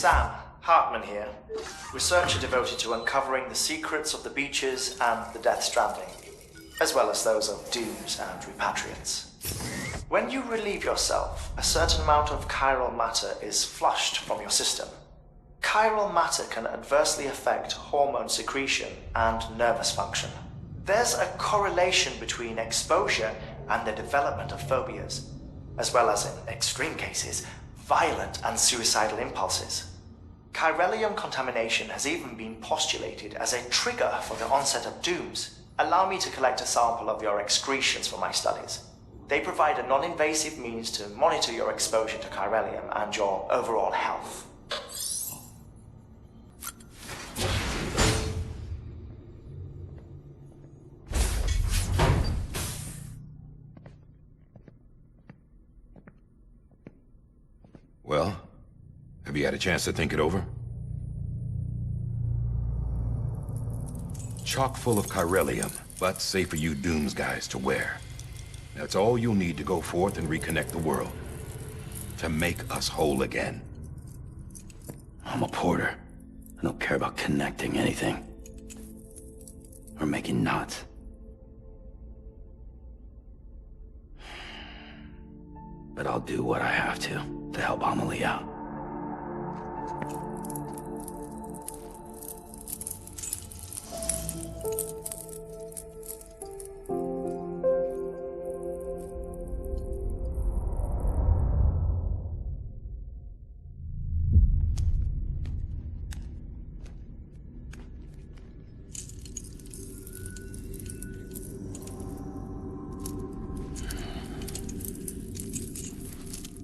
Sam, Hartman here, researcher devoted to uncovering the secrets of the beaches and the Death Stranding, as well as those of dooms and repatriates. When you relieve yourself, a certain amount of chiral matter is flushed from your system. Chiral matter can adversely affect hormone secretion and nervous function. There's a correlation between exposure and the development of phobias, as well as, in extreme cases, violent and suicidal impulses. Chiralium contamination has even been postulated as a trigger for the onset of dooms. Allow me to collect a sample of your excretions for my studies. They provide a non-invasive means to monitor your exposure to chiralium and your overall health. Well, have you had a chance to think it over? Chock full of chiralium, but safe for you Dooms guys to wear. That's all you'll need to go forth and reconnect the world. To make us whole again. I'm a porter. I don't care about connecting anything. Or making knots. But I'll do what I have to help Amelie out.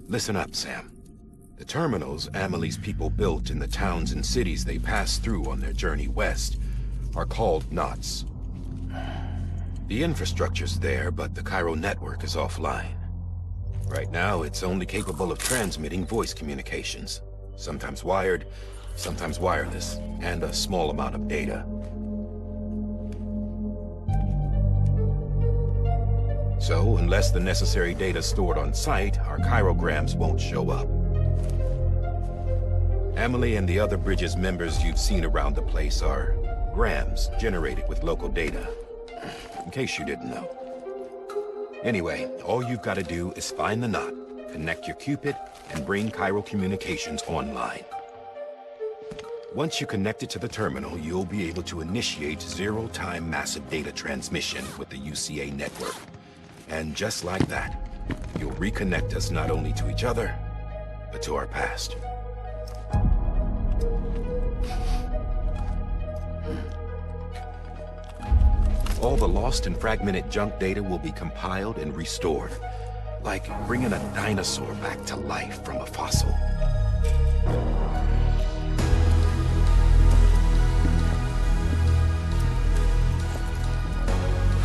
Listen up, Sam. The terminals Amelie's people built in the towns and cities they passed through on their journey west are called knots. The infrastructure's there, but the chiral network is offline. Right now, it's only capable of transmitting voice communications, sometimes wired, sometimes wireless, and a small amount of data. So, unless the necessary data is stored on site, our chirograms won't show up. Amelie and the other Bridges members you've seen around the place are grams generated with local data, in case you didn't know. Anyway, all you've got to do is find the knot, connect your Cupid, and bring chiral communications online. Once you connect it to the terminal, you'll be able to initiate zero-time massive data transmission with the UCA network. And just like that, you'll reconnect us not only to each other, but to our past. All the lost and fragmented junk data will be compiled and restored, like bringing a dinosaur back to life from a fossil.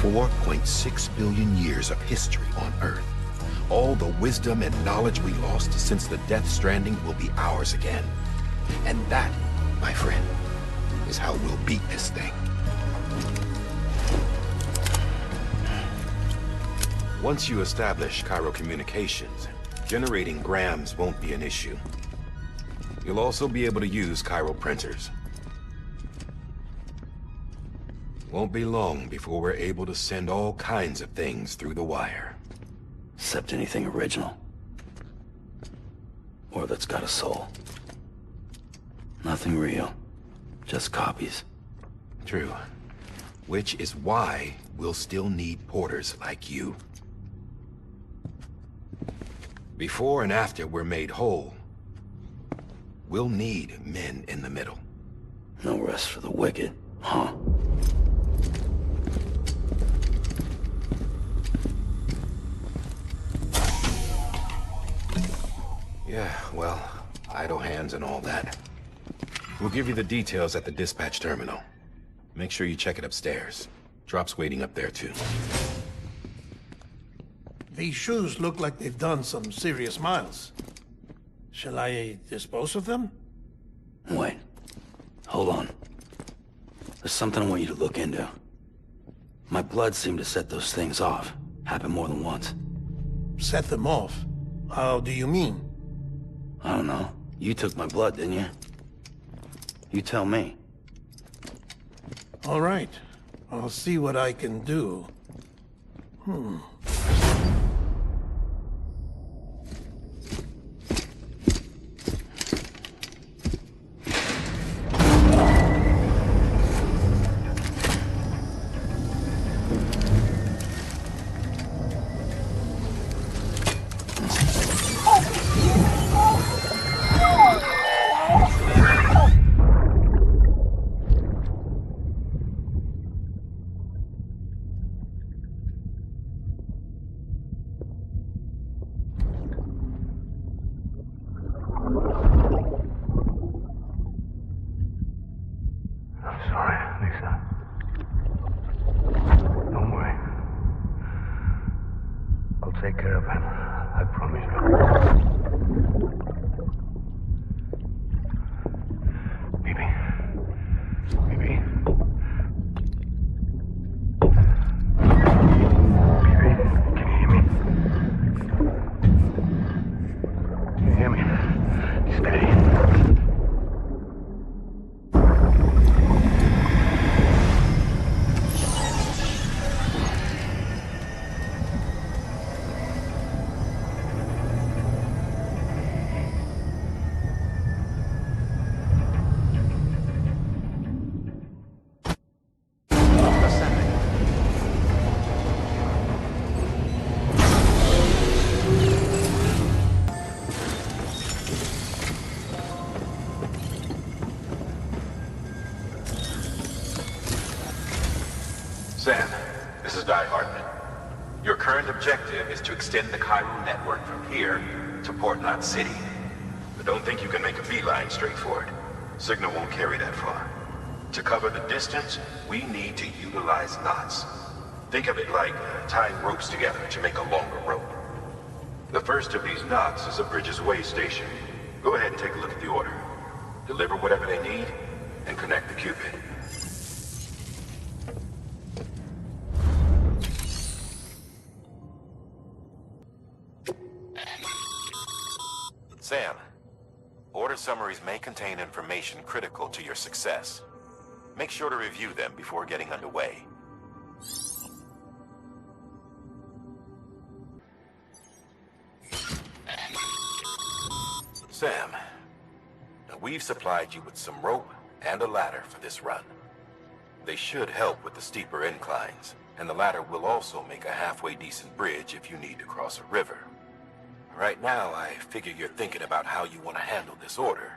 $4.6 billion years of history on Earth. All the wisdom and knowledge we lost since the Death Stranding will be ours again. And that, my friend, is how we'll beat this thing. Once you establish chiral communications, generating grams won't be an issue. You'll also be able to use chiral printers. Won't be long before we're able to send all kinds of things through the wire. Except anything original. Or that's got a soul. Nothing real. Just copies. True. Which is why we'll still need porters like you. Before and after we're made whole, we'll need men in the middle. No rest for the wicked, huh? Yeah, well, idle hands and all that. We'll give you the details at the dispatch terminal. Make sure you check it upstairs. Drop's waiting up there, too. These shoes look like they've done some serious miles. Shall I dispose of them? Wait. Hold on. There's something I want you to look into. My blood seemed to set those things off. Happened more than once. Set them off? How do you mean? I don't know. You took my blood, didn't you? You tell me. All right. I'll see what I can do. Take care of him. I promise you. Baby. Baby. Baby, can you hear me? Can you hear me? Steady. Sam, this is Daihard. Your current objective is to extend the Cairo network from here to Port Knot City. But don't think you can make a beeline straight for it. Signal won't carry that far. To cover the distance, we need to utilize knots. Think of it like tying ropes together to make a longer rope. The first of these knots is a Bridges way station. Go ahead and take a look at the order. Deliver whatever they need, and connect the Cupid. Sam, order summaries may contain information critical to your success. Make sure to review them before getting underway. Sam, we've supplied you with some rope and a ladder for this run. They should help with the steeper inclines, and the ladder will also make a halfway decent bridge if you need to cross a river. Right now, I figure you're thinking about how you want to handle this order.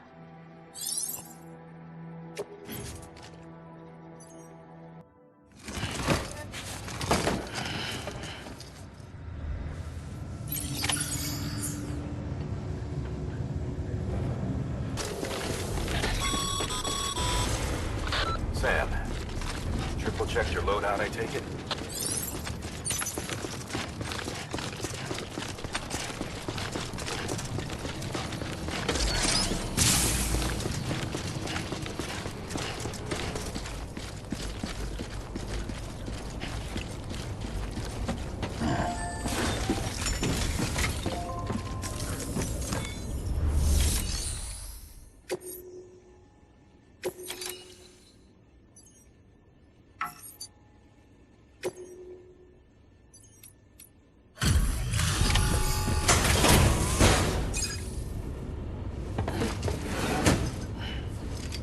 Sam, triple checked your loadout, I take it?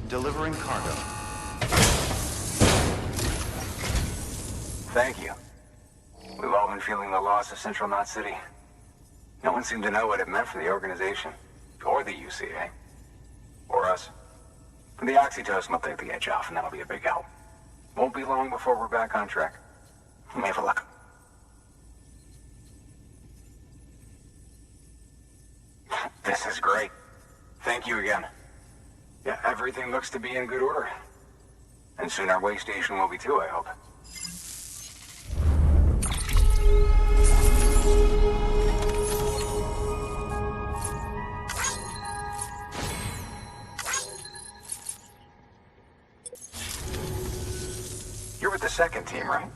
Delivering cargo. Thank you. We've all been feeling the loss of Central Knot City. No one seemed to know what it meant for the organization, or the UCA, or us. The oxytocin will take the edge off, and that'll be a big help. Won't be long before we're back on track. We may have a look. This is great. Thank you again. Yeah, everything looks to be in good order. And soon our way station will be too, I hope. You're with the second team, right?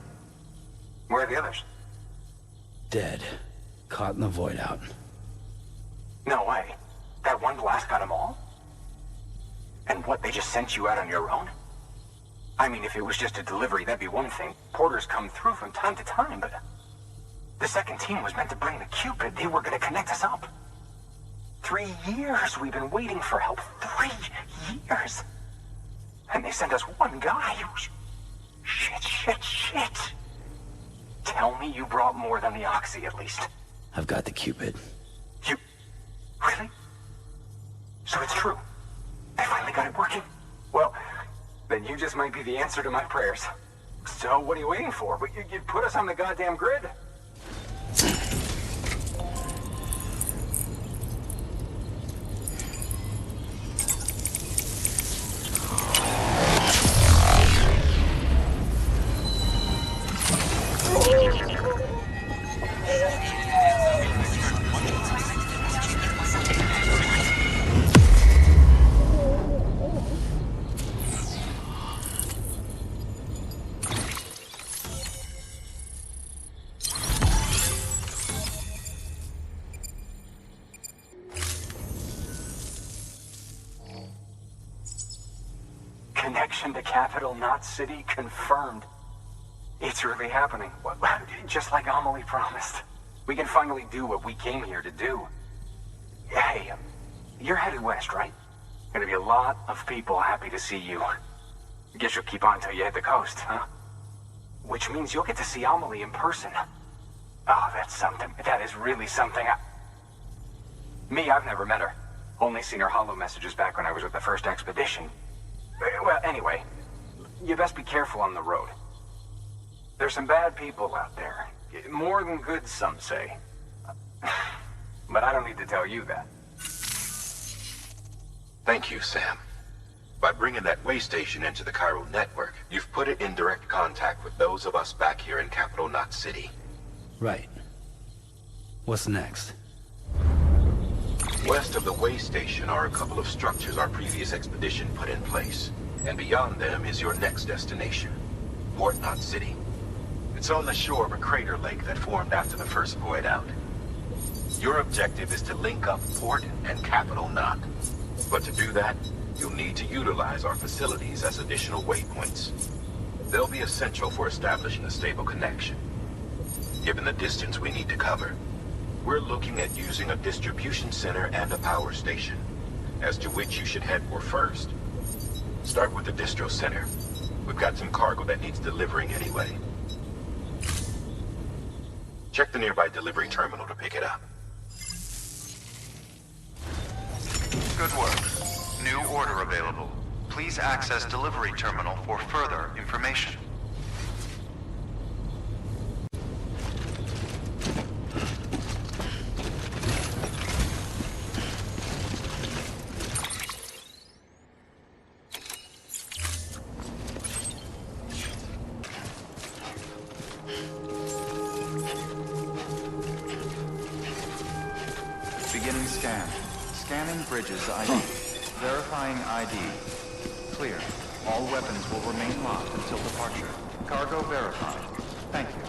Where are the others? Dead. Caught in the void out. No way. That one blast got them all? And what, they just sent you out on your own? I mean, if it was just a delivery, that'd be one thing. Porters come through from time to time, but... The second team was meant to bring the Cupid. They were gonna connect us up. 3 years we've been waiting for help. 3 years! And they sent us one guy. Shit. Tell me you brought more than the Oxy, at least. I've got the Cupid. You... Really? So it's true. I finally got it working. Well, then you just might be the answer to my prayers. So what are you waiting for? You put us on the goddamn grid. Connection to capital, not city, confirmed. It's really happening. Just like Amelie promised. We can finally do what we came here to do. Hey, you're headed west, right? Gonna be a lot of people happy to see you. Guess you'll keep on till you hit the coast, huh? Which means you'll get to see Amelie in person. Oh, that's something. That is really something. Me, I've never met her. Only seen her holo messages back when I was with the first expedition. Well, anyway, you best be careful on the road. There's some bad people out there. More than good, some say. But I don't need to tell you that. Thank you, Sam. By bringing that way station into the Chiral network, you've put it in direct contact with those of us back here in Capital Knot City. Right. What's next? West of the way station are a couple of structures our previous expedition put in place. And beyond them is your next destination, Port Knot City. It's on the shore of a crater lake that formed after the first void out. Your objective is to link up Port and Capital Knot. But to do that, you'll need to utilize our facilities as additional waypoints. They'll be essential for establishing a stable connection. Given the distance we need to cover, we're looking at using a distribution center and a power station, as to which you should head for first. Start with the distro center. We've got some cargo that needs delivering anyway. Check the nearby delivery terminal to pick it up. Good work. New order available. Please access delivery terminal for further information. Beginning scan. Scanning bridges ID. Verifying ID. Clear. All weapons will remain locked until departure. Cargo verified. Thank you.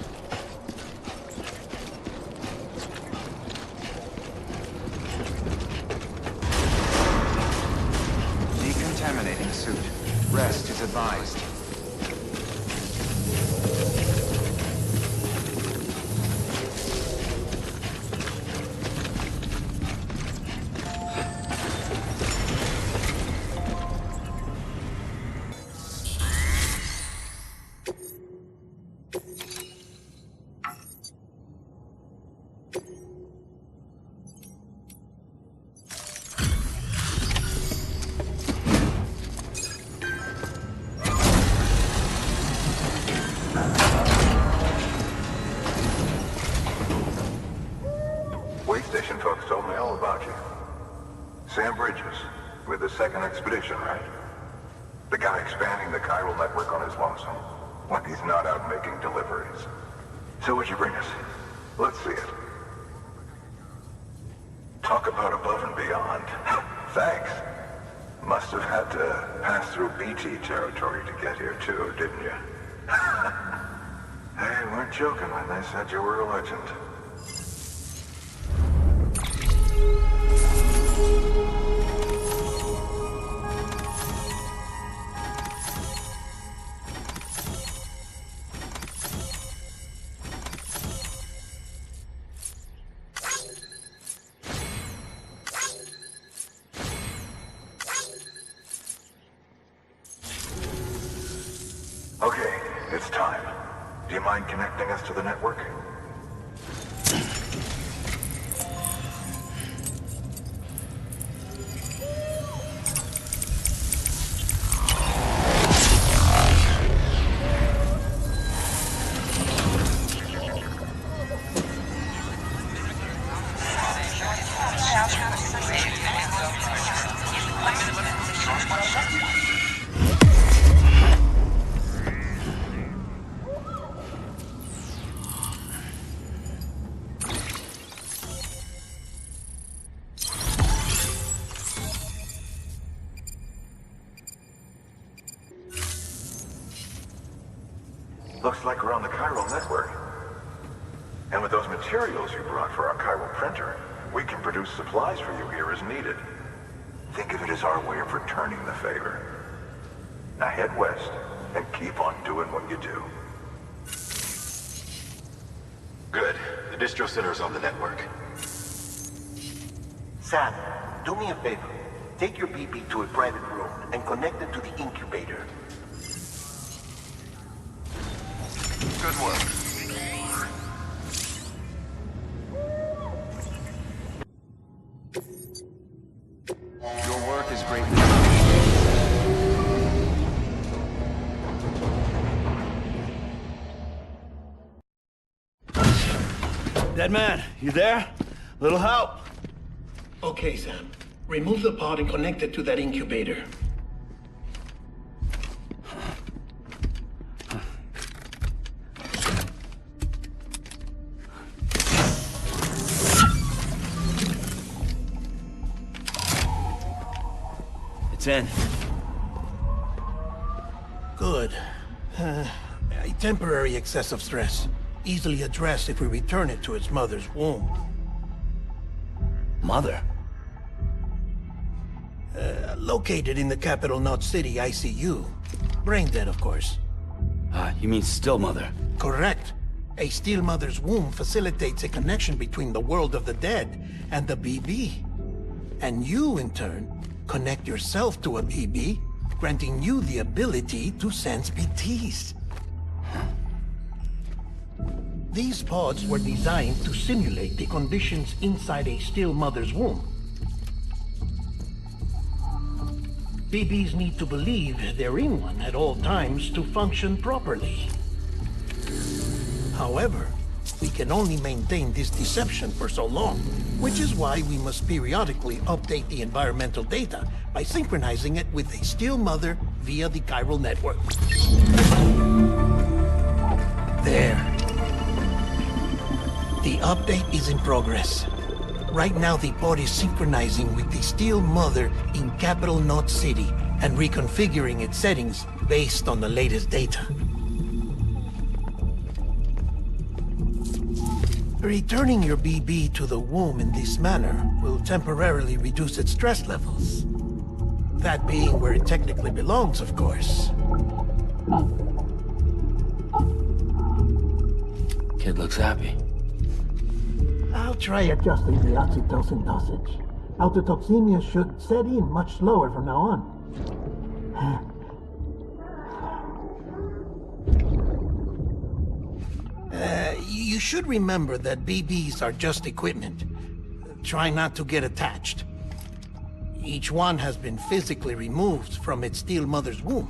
Decontaminating suit. Rest is advised. Second expedition, right? The guy expanding the chiral network on his lonesome. When he's not out making deliveries. So what'd you bring us? Let's see it. Talk about above and beyond. Thanks. Must have had to pass through BT territory to get here too, didn't you? They weren't joking when they said you were a legend. mind connecting us to the network? Looks like we're on the chiral network. And with those materials you brought for our chiral printer, we can produce supplies for you here as needed. Think of it as our way of returning the favor. Now head west and keep on doing what you do. Good. The distro center is on the network. Sam, do me a favor. Take your BB to a private room and connect it to the incubator. Good work. Your work is greatly appreciated. Dead man, you there? Little help? Okay, Sam. Remove the pod and connect it to that incubator. It's in. Good. A temporary excessive stress. Easily addressed if we return it to its mother's womb. Mother? Located in the capital Knot City ICU. Brain dead, of course. You mean still mother? Correct. A still mother's womb facilitates a connection between the world of the dead and the BB. And you, in turn, connect yourself to a BB, granting you the ability to sense BTs. These pods were designed to simulate the conditions inside a still mother's womb. BBs need to believe they're in one at all times to function properly. However, we can only maintain this deception for so long, which is why we must periodically update the environmental data by synchronizing it with a still mother via the chiral network. There. The update is in progress. Right now, the pod is synchronizing with the still mother in capital Knot City and reconfiguring its settings based on the latest data. Returning your BB to the womb in this manner will temporarily reduce its stress levels. That being where it technically belongs, of course. Kid looks happy. I'll try adjusting the oxytocin dosage. Autotoxemia should set in much slower from now on. You should remember that BBs are just equipment. Try not to get attached. Each one has been physically removed from its still mother's womb.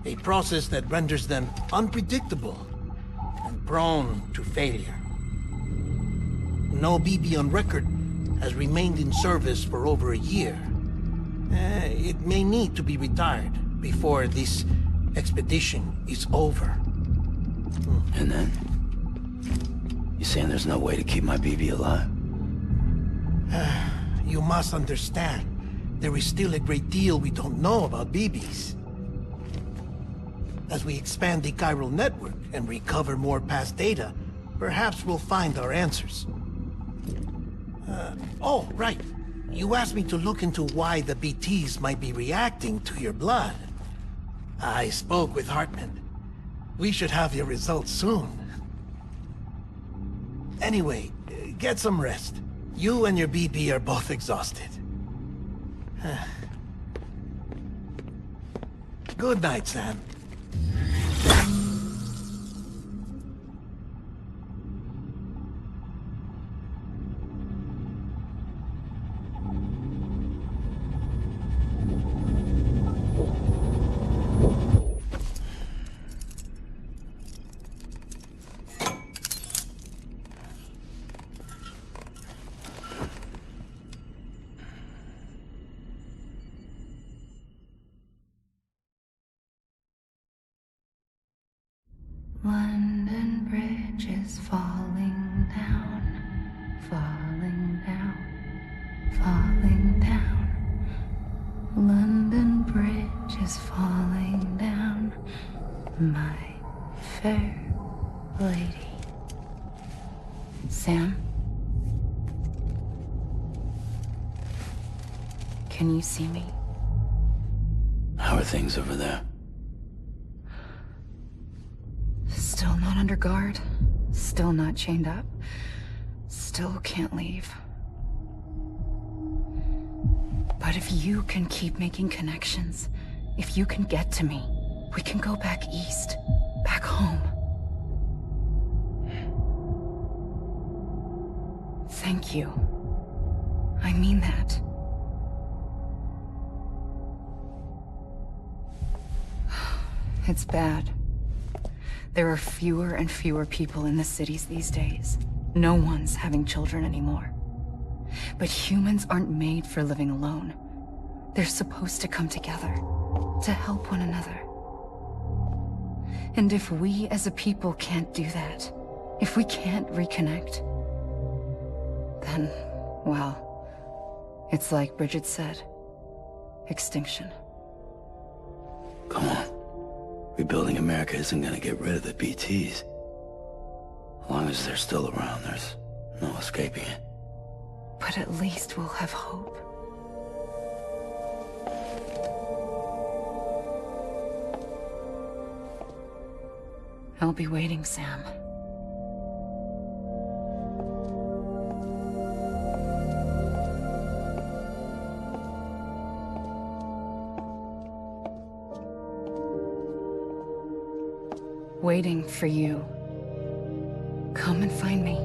A process that renders them unpredictable and prone to failure. No BB on record has remained in service for over a year. It may need to be retired before this expedition is over. And then? You saying there's no way to keep my BB alive? You must understand, there is still a great deal we don't know about BBs. As we expand the chiral network and recover more past data, perhaps we'll find our answers. Oh, right. You asked me to look into why the BTs might be reacting to your blood. I spoke with Hartman. We should have your results soon. Anyway, get some rest. You and your BB are both exhausted. Good night, Sam. bridge is falling down, falling down, falling down. London Bridge is falling down, my fair lady. Sam? Can you see me? How are things over there? Still not under guard. Still not chained up. Still can't leave. But if you can keep making connections, if you can get to me, we can go back east. Back home. Thank you. I mean that. It's bad. There are fewer and fewer people in the cities these days. No one's having children anymore. But humans aren't made for living alone. They're supposed to come together, to help one another. And if we as a people can't do that, if we can't reconnect, then, well, it's like Bridget said, extinction. Come on. Rebuilding America isn't gonna get rid of the BTs. As long as they're still around, there's no escaping it. But at least we'll have hope. I'll be waiting, Sam. Waiting for you. Come and find me.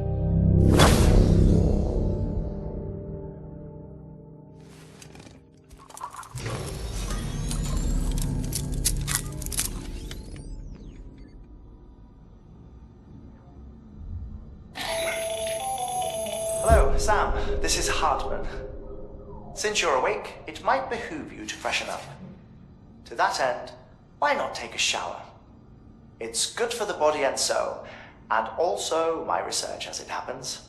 Hello, Sam. This is Hartman. Since you're awake, it might behoove you to freshen up. To that end, why not take a shower? It's good for the body and soul, and also my research as it happens.